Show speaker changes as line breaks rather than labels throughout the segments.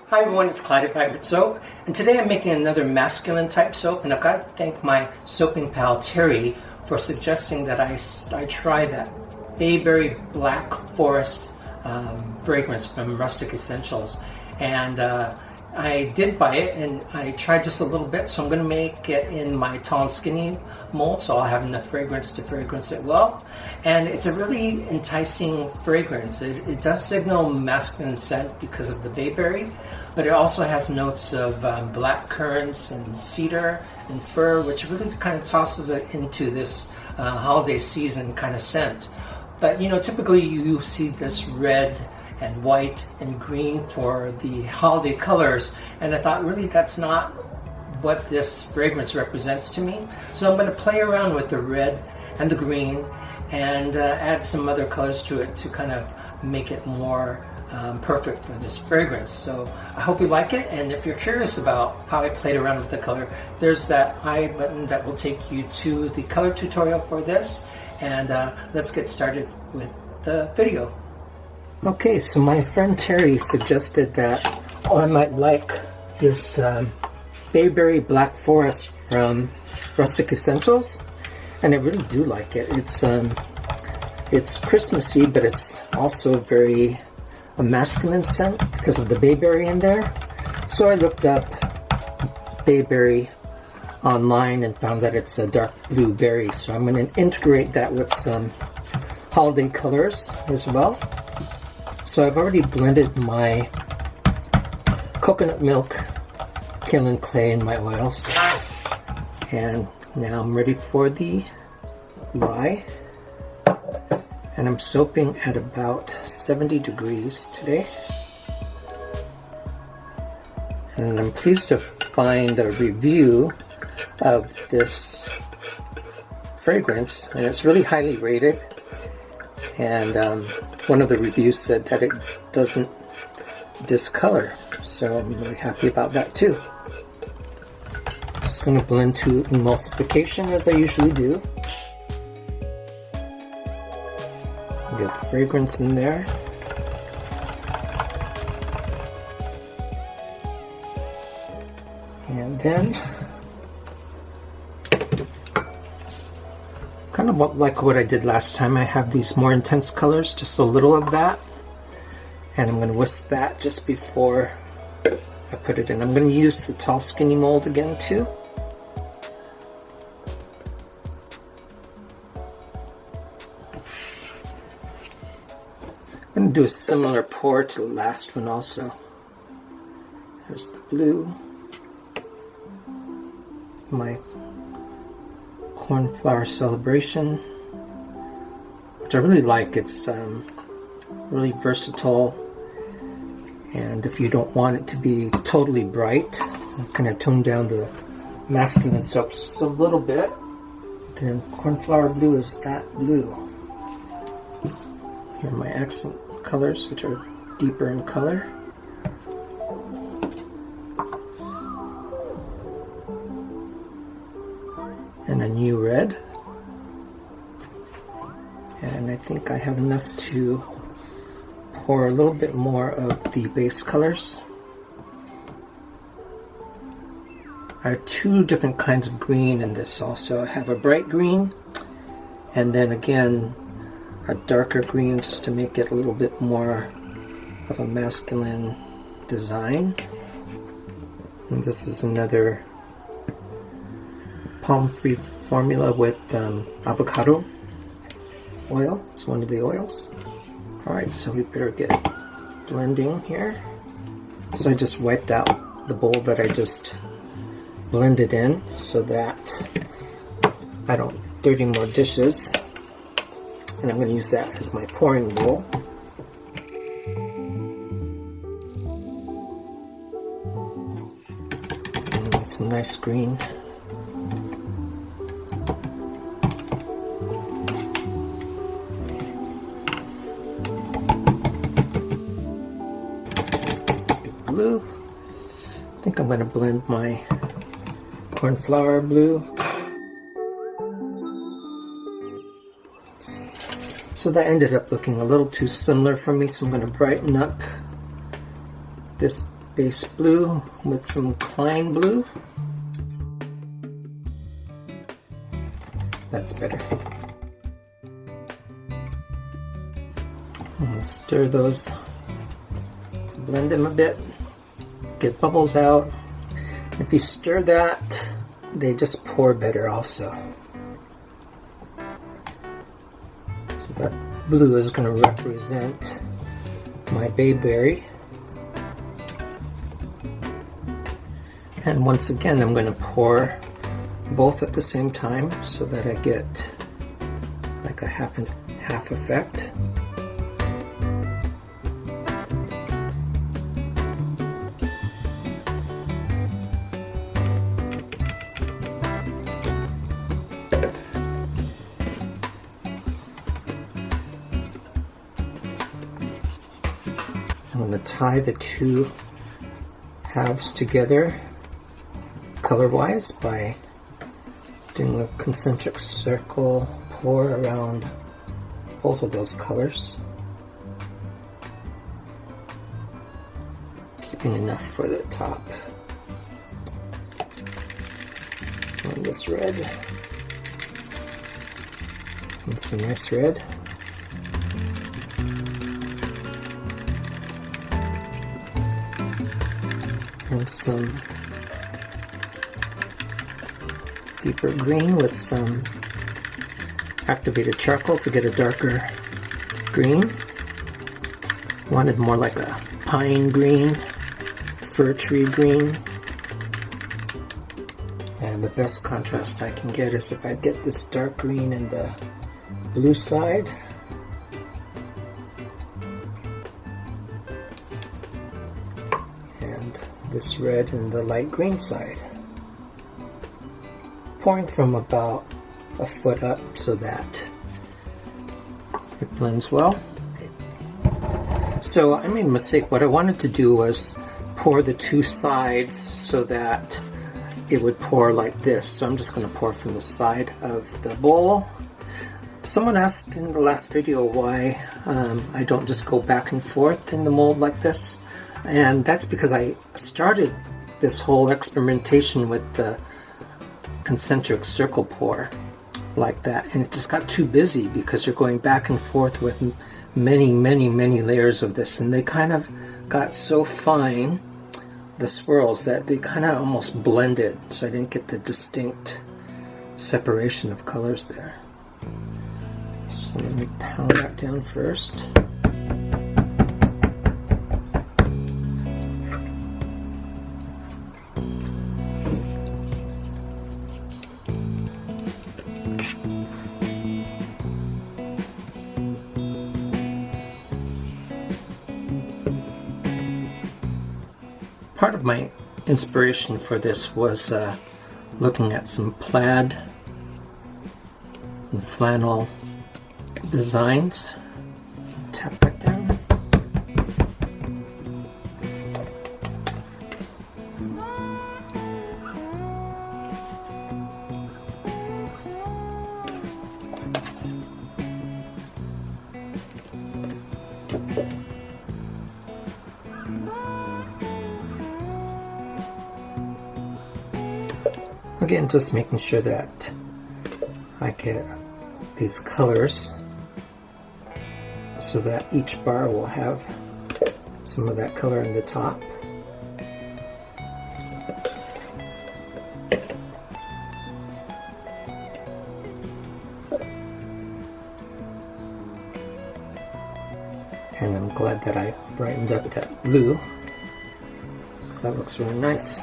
Hi everyone, it's Clyde at Bayberry Soap, and today I'm making another masculine type soap, and I've got to thank my soaping pal Terry for suggesting that I try that Bayberry Black Forest fragrance from RUSTIC Essentials. And I did buy it and I tried just a little bit, so I'm going to make it in my tall and skinny mold so I'll have enough fragrance to fragrance it well. And it's a really enticing fragrance. It does signal masculine scent because of the bayberry, but it also has notes of black currants and cedar and fir, which really kind of tosses it into this holiday season kind of scent. But you know, typically you see this red and white and green for the holiday colors, and I thought really that's not what this fragrance represents to me. So I'm going to play around with the red and the green and add some other colors to it to kind of make it more perfect for this fragrance. So I hope you like it, and if you're curious about how I played around with the color, there's that I button that will take you to the color tutorial for this, and let's get started with the video. Okay, so my friend Terry suggested that I might like this Bayberry Black Forest from RUSTIC Essentials, and I really do like it. It's Christmassy, but it's also very a masculine scent because of the bayberry in there. So I looked up bayberry online and found that it's a dark blue berry. So I'm going to integrate that with some holiday colors as well. So I've already blended my coconut milk, kaolin clay, and my oils. And now I'm ready for the lye. And I'm soaping at about 70 degrees today. And I'm pleased to find a review of this fragrance, and it's really highly rated. And one of the reviews said that it doesn't discolor, so I'm really happy about that too. Just going to blend to emulsification as I usually do. Get the fragrance in there. And then, kind of like what I did last time, I have these more intense colors, just a little of that. And I'm going to whisk that just before I put it in. I'm going to use the tall skinny mold again too. I'm going to do a similar pour to the last one also. There's the blue. My cornflower celebration, which I really like. It's really versatile, and if you don't want it to be totally bright, kind of tone down the masculine soaps just a little bit. Then cornflower blue is that blue. Here are my accent colors, which are deeper in color. And a new red. And I think I have enough to pour a little bit more of the base colors. I have two different kinds of green in this also. I have a bright green, and then again a darker green, just to make it a little bit more of a masculine design. And this is another palm-free formula with avocado oil. It's one of the oils. Alright, so we better get blending here. So I just wiped out the bowl that I just blended in so that I don't dirty more dishes. And I'm going to use that as my pouring bowl. And get some nice green. Blue. I think I'm going to blend my cornflower blue. So that ended up looking a little too similar for me, so I'm going to brighten up this base blue with some Clyde blue. That's better. And stir those to blend them a bit. Get bubbles out. If you stir that, they just pour better also. So that blue is going to represent my bayberry. And once again, I'm going to pour both at the same time so that I get like a half effect. I'm going to tie the two halves together color-wise by doing a concentric circle pour around both of those colors, keeping enough for the top. And this red, and some nice red. And some deeper green with some activated charcoal to get a darker green. Wanted more like a pine green, fir tree green. And the best contrast I can get is if I get this dark green in the blue side. And this red in the light green side. Pouring from about a foot up so that it blends well. So I made a mistake. What I wanted to do was pour the two sides so that it would pour like this. So I'm just going to pour from the side of the bowl. Someone asked in the last video why I don't just go back and forth in the mold like this. And that's because I started this whole experimentation with the concentric circle pour like that, and it just got too busy because you're going back and forth with many layers of this, and they kind of got so fine, the swirls, that they kind of almost blended, so I didn't get the distinct separation of colors there. So let me pound that down first. Part of my inspiration for this was looking at some plaid and flannel designs. Tap that down. Again, just making sure that I get these colors so that each bar will have some of that color in the top. And I'm glad that I brightened up that blue, because that looks really nice.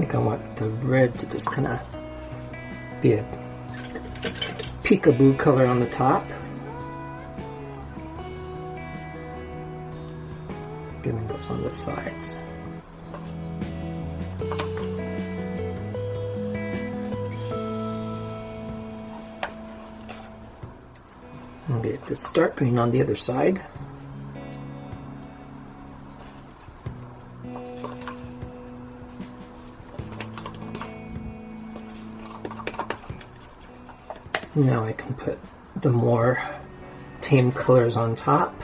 I want the red to just kind of be a peekaboo color on the top. Getting those on the sides. I'll get this dark green on the other side. Now I can put the more tame colors on top.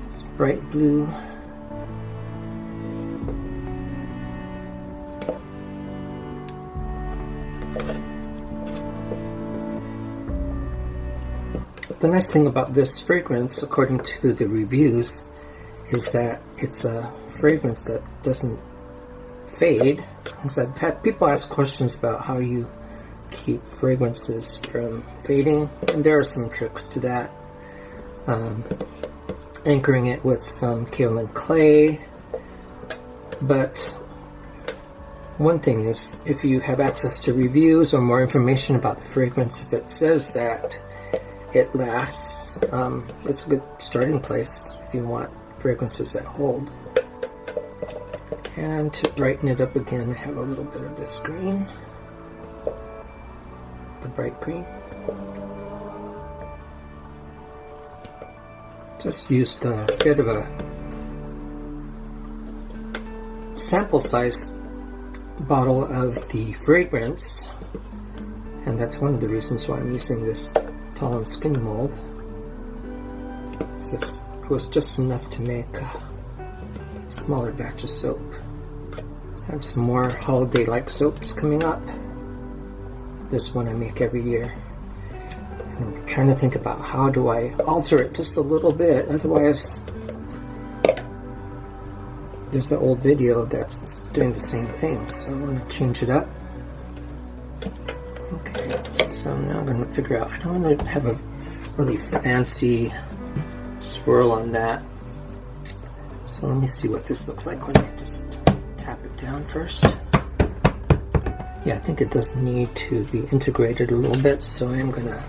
It's bright blue. The nice thing about this fragrance, according to the reviews, is that it's a fragrance that doesn't fade. As I've had people ask questions about how you keep fragrances from fading, and there are some tricks to that. Anchoring it with some kaolin clay, but one thing is, if you have access to reviews or more information about the fragrance, if it says that it lasts, it's a good starting place if you want fragrances that hold. And to brighten it up again, I have a little bit of this green, the bright green. Just used a bit of a sample size bottle of the fragrance, and that's one of the reasons why I'm using this tall and skinny mold. It was just enough to make a smaller batch of soap. I have some more holiday-like soaps coming up. There's one I make every year. I'm trying to think about how do I alter it just a little bit, otherwise there's an old video that's doing the same thing, so I want to change it up. Okay, so now I'm going to figure out, I don't want to have a really fancy swirl on that, so let me see what this looks like when I just tap it down first. Yeah, I think it does need to be integrated a little bit, so I'm going to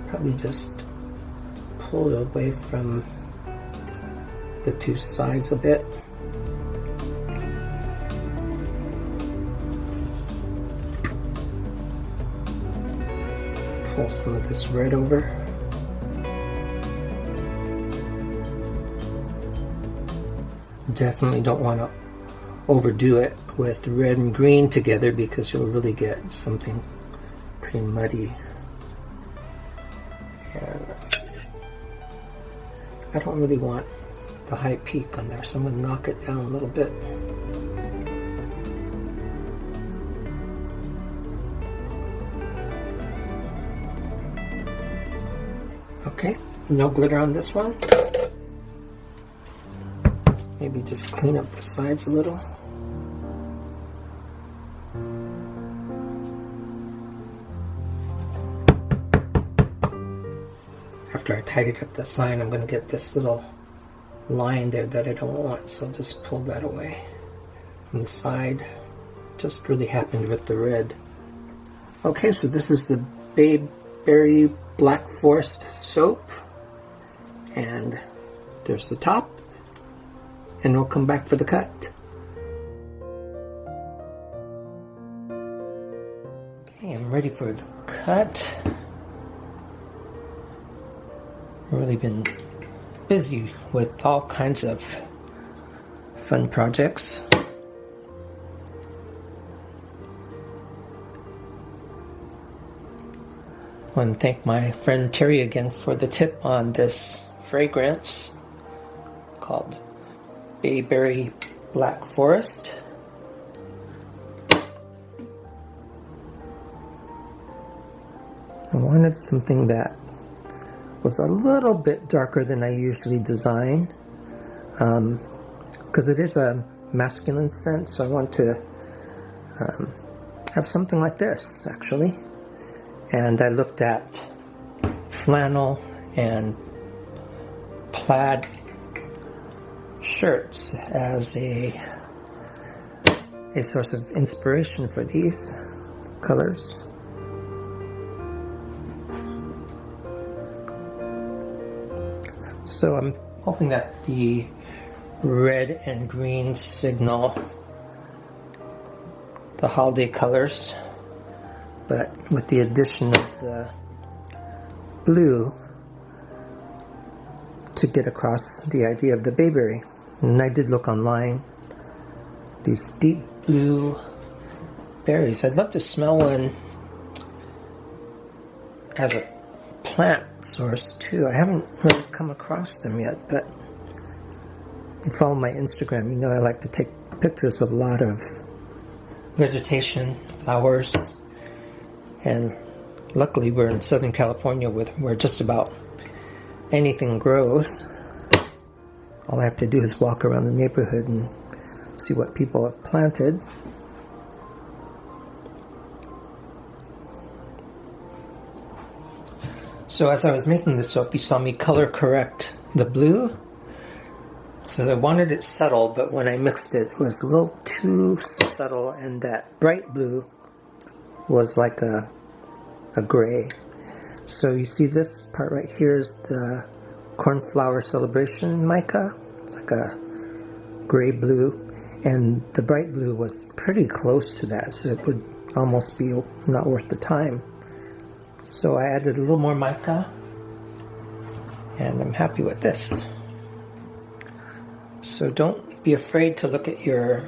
probably just pull it away from the two sides a bit. Pull some of this red over. Definitely don't want to overdo it with red and green together because you'll really get something pretty muddy. And let's see. I don't really want the high peak on there, so I'm going to knock it down a little bit. Okay, no glitter on this one. Maybe just clean up the sides a little. After I tidied up the sign, I'm going to get this little line there that I don't want, so I'll just pull that away from the side. Just really happened with the red. Okay, so this is the Bayberry Black Forest soap, and there's the top, and we'll come back for the cut. Okay, I'm ready for the cut. I've really been busy with all kinds of fun projects. I want to thank my friend Terry again for the tip on this fragrance called Bayberry Black Forest. I wanted something that was a little bit darker than I usually design, because it is a masculine scent, so I want to have something like this actually. And I looked at flannel and plaid shirts as a source of inspiration for these colors. So I'm hoping that the red and green signal the holiday colors, but with the addition of the blue to get across the idea of the bayberry. And I did look online. These deep blue berries. I'd love to smell one as a plant source too. I haven't really come across them yet, but if you follow my Instagram, you know I like to take pictures of a lot of vegetation, flowers, and luckily we're in Southern California where just about anything grows. All I have to do is walk around the neighborhood and see what people have planted. So as I was making the soap, you saw me color correct the blue. So I wanted it subtle, but when I mixed it, it was a little too subtle, and that bright blue was like a gray. So you see this part right here is the Cornflower Celebration mica. It's like a gray blue, and the bright blue was pretty close to that, so it would almost be not worth the time. So I added a little more mica, and I'm happy with this. So don't be afraid to look at your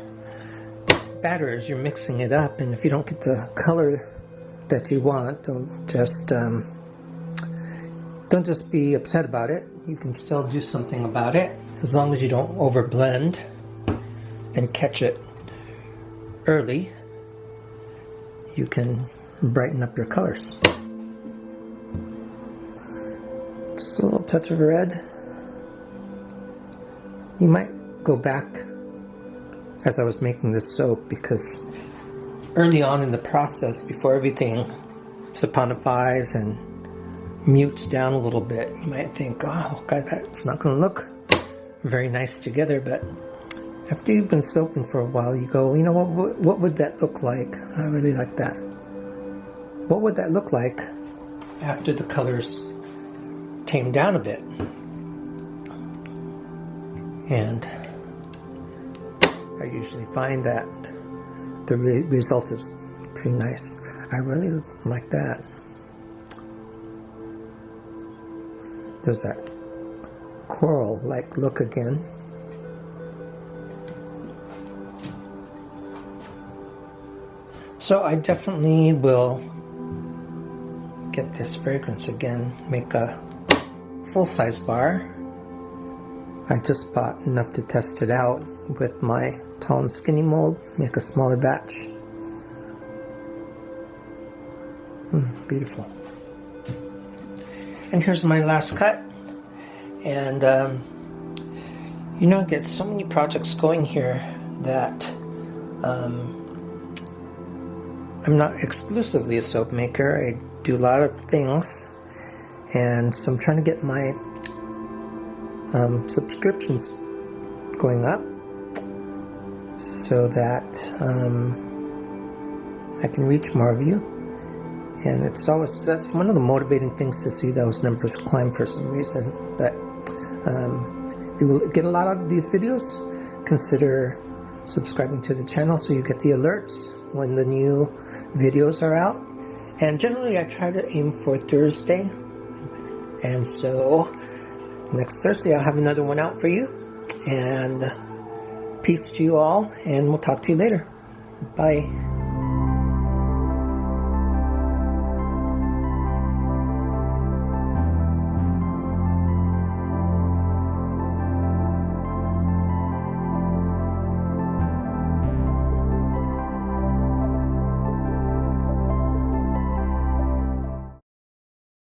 batter as you're mixing it up, and if you don't get the color that you want, don't just be upset about it. You can still do something about it as long as you don't overblend and catch it early. You can brighten up your colors. Just a little touch of red. You might go back as I was making this soap, because early on in the process, before everything saponifies and mutes down a little bit, you might think, oh God, that's not going to look very nice together. But after you've been soaping for a while, you go, you know what would that look like? I really like that. What would that look like after the colors tame down a bit? And I usually find that the result is pretty nice. I really like that. There's that coral-like look again. So I definitely will get this fragrance again, make a full-size bar. I just bought enough to test it out with my tall and skinny mold, make a smaller batch. Beautiful. And here's my last cut. And you know, I get so many projects going here that I'm not exclusively a soap maker. I do a lot of things, and so I'm trying to get my subscriptions going up so that I can reach more of you. And it's always, that's one of the motivating things, to see those numbers climb for some reason. But if you will get a lot out of these videos, consider subscribing to the channel so you get the alerts when the new videos are out. And generally I try to aim for Thursday, and so next Thursday I'll have another one out for you. And peace to you all, and we'll talk to you later. Bye.